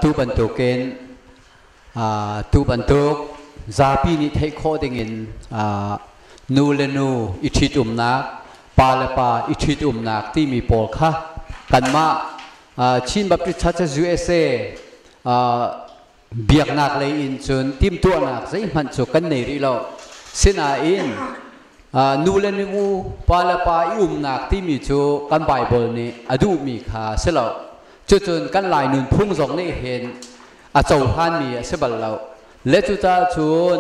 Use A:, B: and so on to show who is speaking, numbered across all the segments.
A: ทุบันตุเกนทุบันตุกซาปีนิเทโคดิงินนูเลนูอิชิตุมนักปาเลปาอิชิตุมนักที่มีโปลค่ะกันมาชินบัพติชัชจูเอเซเบียกนักเลยอินจนทีมตัวนักใช่มันสุกันในรีเราเสนาอินนูเลนูปาเลปาอิมนักที่มีจูกันไบเบิลนี้อดูมีค่ะเสเราจนกันลายนุนพุ่งส่งในเห็นอาเจ้าท่านมีเสบัลเราเลจุตาจูน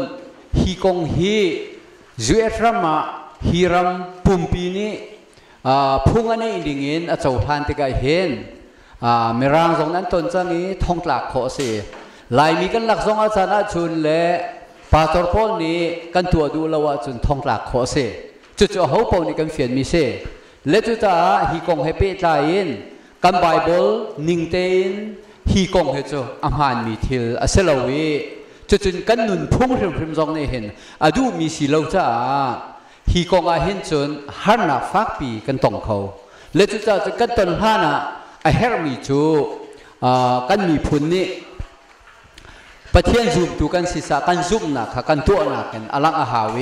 A: ฮีกงฮีจูเอฟรามาฮีรัมปุ่มปีนี้พุ่งอันนี้ดิ่งเงินอาเจ้าท่านที่ก็เห็นเมื่อร่างส่งนั้นตนจังนี้ท่องหลักขอเสียลายมีกันหลักส่งอาจารย์จุนและปาตอร์พอลนี้กันตัวดูแล้วว่าจุนท่องหลักขอเสียจุดจะเขาปนี่กันเฟียนมีเสียเลจุตาฮีกงเฮเปตายินกันไบเบิลนิ่งเตนฮีกงเฮจูอาหารมีทิลอาเซลวีจนกันนุนพุ่งเรื่องพิมพ์จงในเห็นอดูมีสีเหล่าจ้าฮีกงอาเห็นจนฮานาฟักปีกันตองเขาและจุดจะกันตอนฮานาไอเฮร์มีจูกันมีพุนนี่ประเทศซูมตัวกันศิษย์กันซุ่มนักกันตัวนักกันอลังอาหาเว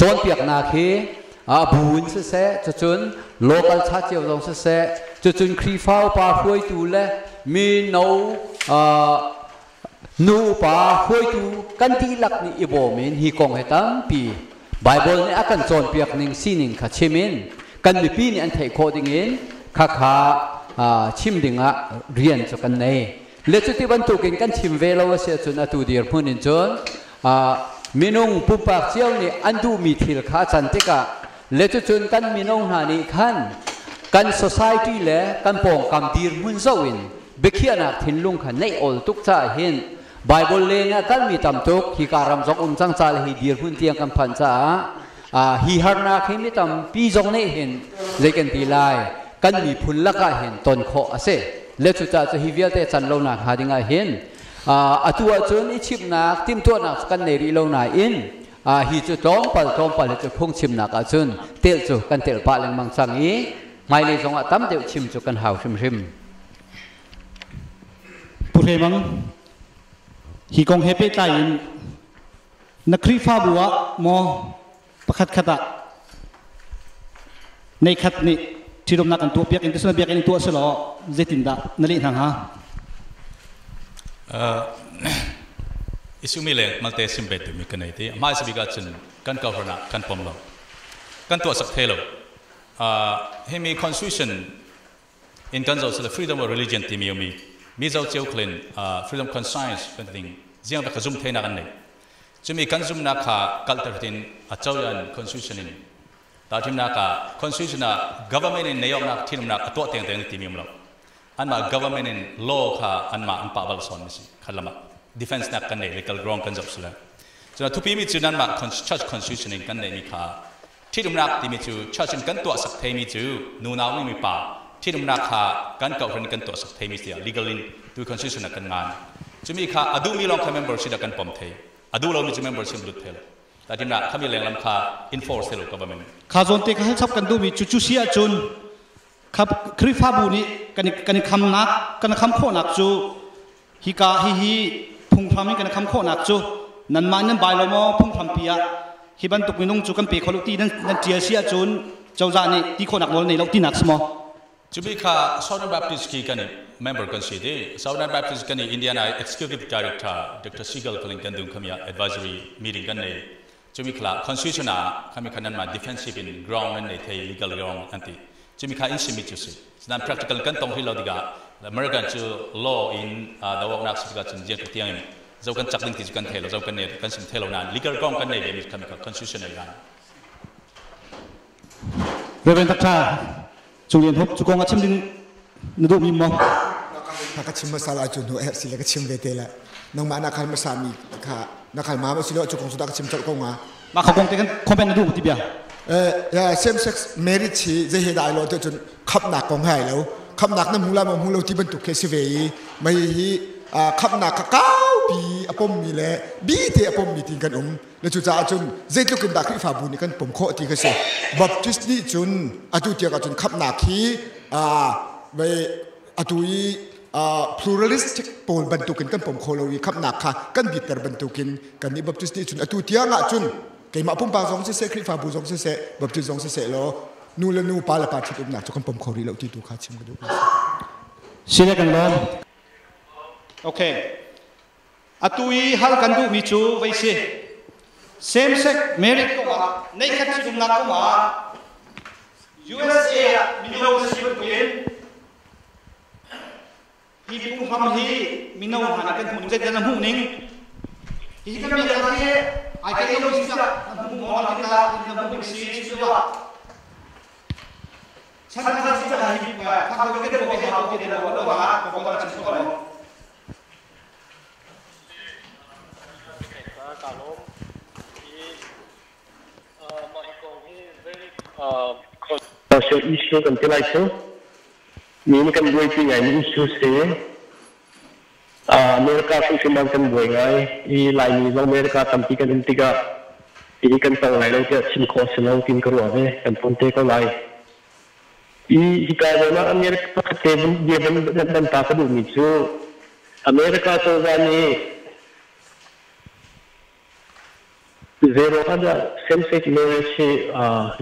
A: จนเปียกนาคีบุญเสะจนโลกาลชาติเจ้าลงเสะจนครีฟ้าป่าห้วยตูเล่มีนูป่าห้วยตูกันที่หลักนี่อีโบมินฮีกงให้ตั้งปีไบเบิลนี่อากันจนเปียกหนึ่งซีหนึ่งขัดเชมินกันมีปีนี่อันไทยโคดิ้งเงินขาชิมดิ่งเรียนจกันในเลจุติบันตุกินกันชิมเวลาเสียจนอตูเดียร์พูนินจนมินุงปุ่มปากเชี่ยวนี่อันดูมีทิลขาจันติกะเลจุจนกันมินุงหานิขันกัน society เล่กันปองกันดีร์มุนซาวินเบคียนักทินลุงขันในอลตุกจ่าเห็นไบเบิลเลนะกันมีตำตุกฮิการัมจงจังจ่าฮิดีร์มุนเตียงกันพันจ่าฮิฮาร์นักฮิมิตำปีจงในเห็นเลกันตีไลกันมีพุนละกะเห็นตนโคอาเซเลจุจ่าจะฮิวิลเตจันโลนักหาดิงาเห็นตัวจนอิชิมนักทีมตัวนักกันในรีโลนาอินฮิจุตองปัลจะพุ่งชิมนักอาจุนเตลจุกันเตลปะเลงมังสังอีไม่เลยจงตั้มเดียวชิมจุกันหาวชิม
B: ปุเรมังฮิกงเฮเปตาอินนักครีฟ้าบัวมอประคัดขดะในขัดนี่ที่รวมนักกันตัวเปียกอินทุสมาเปียกอินตัวสลอเจตินดานั่นเองทางฮะ
C: อิสุมิเลมัลเตซิมเบตมีกันไหนที่มาสบิกาจุนกันกาวนากันปมโลกันตัวสักเทโลให้มี constitution in terms of the freedom of religion ที่มีเจ้าเจ้าคลิน freedom conscience เป็นสิ่งเรื่องแบบขจุมเทนักกันไหนจะมีการจุมนักข่ากัลเตอร์ตินเจ้ายัน constitution นี่แต่ที่นักข่า constitution government ในยอมนักที่นักตัวเตียงที่มีเราอันมา government in law ค่ะอันมาอันป่าบาลสอนนี่สิขัดละมา defense นักกันเนี่ย legal ground กันจับสุดแล้วฉะนั้นทุกปีมีจุดนั้นมา church constitution กันเนี่ยมีค่ะที่ตรงนักที่มีจุด church กันตัวสักเทมีจุดนูนาวไม่มีป่าที่ตรงนักค่ะกันเก่าคนกันตัวสักเทมีเสีย legal in ตัว constitution กันงานจะมีค่ะอดูมีลองค่ะ membership กันปมเทอดูเรามีจุด membership หลุดเทลแต่ที่นักเขามีแรงลำค่ะ enforce เทล government
B: ข้าจนที่เขาชับกันดูมีจุดเสียจนครับคริฟ้าบุญนี้กันคำนักกันคำโคนักจูฮิกาฮิพุ่งพรามีกันคำโคนักจูนั่นมานั่นใบลมอพุ่งพรามเปียฮิบันตุกมินงจูกันเปียขลุกตีนั่นเจียเสียจูนเจ้าจานี่ที่โคนักมอลนี่เราที่นักสมอ
C: จุบิค่ะ Southern Baptist กี่กันนี่ member กันสิเด Southern Baptist กันนี่ Indiana Executive Director Dr. Sigal กันนี่กันดูขมี advisory meeting กันนี่จุบิค่ะ constitution ขมีขนาดมา defensive in ground นั่นนี่เท legal ground อันที่จะมีการอินสิมิจุสินั่น practical กันตรงที่เราดีกว่า American จู law in the work นักศึกษาจุดเจียงที่ยังเจ้ากันจักรดินที่จุกันเทลเจ้ากันเนี่ยกันสิมเทลนั้น legal ground กันเนี่ยมีการ constitutional กัน
B: เรื่องทักษะจุเรียนพบจุกงอาชิมดินนดูมีมั้ง
D: ถ้าก็ชิมมาสาลาจุนหัวสิแล้วก็ชิมเวทีละน้องมานักขันมาสามีค่ะนักขันมาไม่สิแล้วจุกงสุดาก็ชิมจักรกง
B: มาเขาคงเต็กันคอมเมนต์นดูที่เบีย
D: same sex marriage จะเหตุใดเราจนขับหนักกองให้แล้วขับหนักนั่นมุงละมุงเราที่บรรทุกเคสเวย์ไม่ขับหนักก้าวปีอปมมีแหละบีเตอปมมีทิ้งกันแล้วจุดจ้าจนเจ็ดลูกกันดักที่ฝ่าบุญนี่กันผมโคตรที่ก็เสียบัพติสนี่จนอตุเตียกันจนขับหนักที่ไปอตุย pluralistic ปนบรรทุกินกันผมโคโลวีขับหนักค่ะกันบิดแต่บรรทุกินกันนี้บัพติสต์จุนอตุเทียงะจุนเกี่ยมาพุ่มปากสองเสคริฟาบูสองเสบัพติสต์สองเสล้อนูเลนูปาละปาชิตุมหนักจุกันผมโครีเราที่ดูขาชิมกันดู
B: สิเลกันลมโอเคอตุยฮัลกันดูมิจูไว้สิ same sex marriage ก็มาในขัดชิตุมหนักก็มา USA มิโนสิบปีฮีพุ่งทำฮีมิโนหันกันหุ่นเจ็ดกันหุ่นนิ่งฮีกันมีอะไรไอ้กันยังมีสักหุ่นมองกันละหุ่นสีสีว่าฉันก็สิจะให้ฮีว่าถ้าเราเกิดบอกให้เราเกิดเราเราว่าผมก็จะช่วย
E: social issue kan tilai tu ni kan buat tinggal ni issue se Amerika sumang kan buat ngai I lain ni Amerika tampi kan intiga ini kan tang lain dia sim kosenau tin keruah kan ponte ko lai I hikayat na Amerika kateben dia dan takadu ni tu Amerika tu ni zero ada same-sex marriage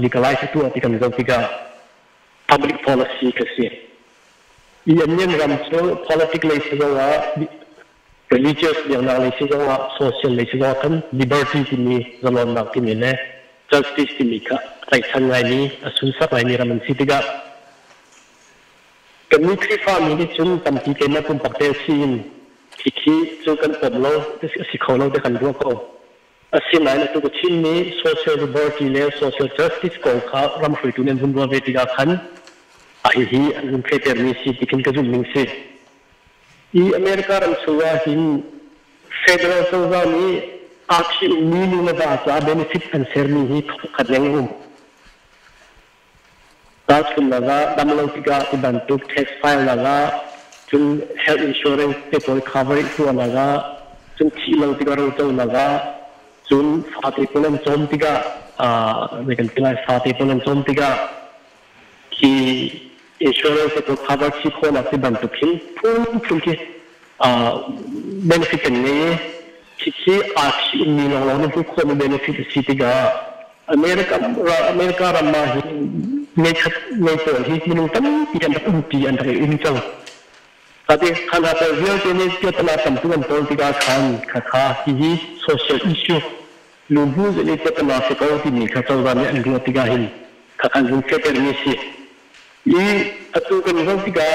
E: legalize itu artikan juga public policy kasi. Iyan yan ramso political isigawa religious yang nang isigawa social isigawa kan liberty kini zaman nak kini ne justice kini ka kaitan ni asunsa pa ni raman sitiga. Kami krifa ni cun tampi kena pun pakai sin kiki cun kan pemlo psikolog dekan dua ko. Asin lain itu kecil ni social liberty le social justice kau kah ramai itu ni bunda betiga kan ahihi anjung permisi bikin kejumling se. I Amerika ramsuwa hin federal suwa ni aksi ni nada aja benefit and serni hi kadang tas kunaga damlang tiga dibantu tax file naga jun health insurance people cover itu naga jun cilang tiga rutau naga jun fatih punan jom tiga mereka bilang fatih punan jom tiga ki insurance itu cover si kona si bantukin pun ki benefit ni ki aksi ini orang itu kona benefit si tiga Amerika ramah mereka minum tam yang terumpi antara ini jauh tapi kalau terjadi ini dia telah tentukan tol tiga kakak ini social issue lubu ini dia telah sekau ini kacau banyak dua tiga ini kakak juga permisi ini atau kan tiga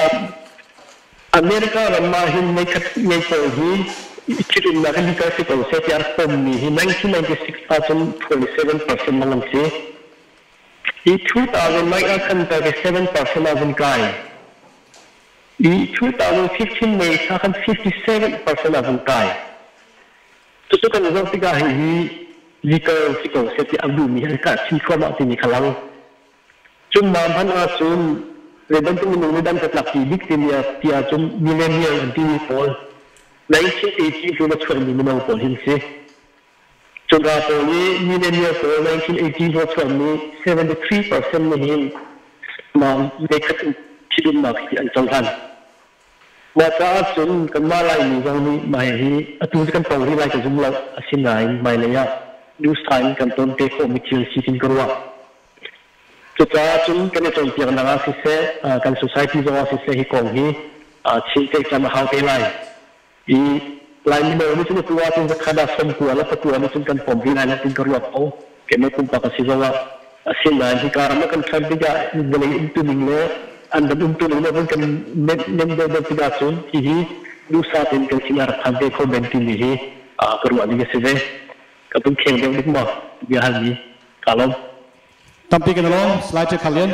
E: Amerika ramahin mereka ini itu mereka dikasih tahu setiap tahun ini 1996,27% malaysia di 2000 mereka akan bagi 7% akan kaya di 2015 mereka akan 57% akan kaya itu kan tiga ini jika setiap dunia mereka sifat mati ni kalang cuma mana cun leban tu menunggu dan tetap victim ya dia cun millennial anti pol 1980 cuma cun millennial pol hinsi cuma pol ni millennial pol 1980 cuma cun ni 73% ni mereka hidup mati ancaman maka cun kemalai ni yang ni mai atu kan poli lai jumlah asin lain mai leya news time kan ton te ko mikil sitin kerwa kita cun kan cun tiang nanga sise kan society jawa sise hi kong hi cinte jam hau te lai I lain ni ni cun tua cun kada som kuala petua ni cun kan pombi lai tin kerwa au kena pun pakasi jawa asin lain hi karena kan kan tiga boleh itu ningle anda untuk ini pun kan nem tiga cun hi lusa tin kan sinar sampai ko bentin ni kerwa ni sise kapun keng dia ni mah dia hal ni kalau
B: tampilkan dalam slide kalian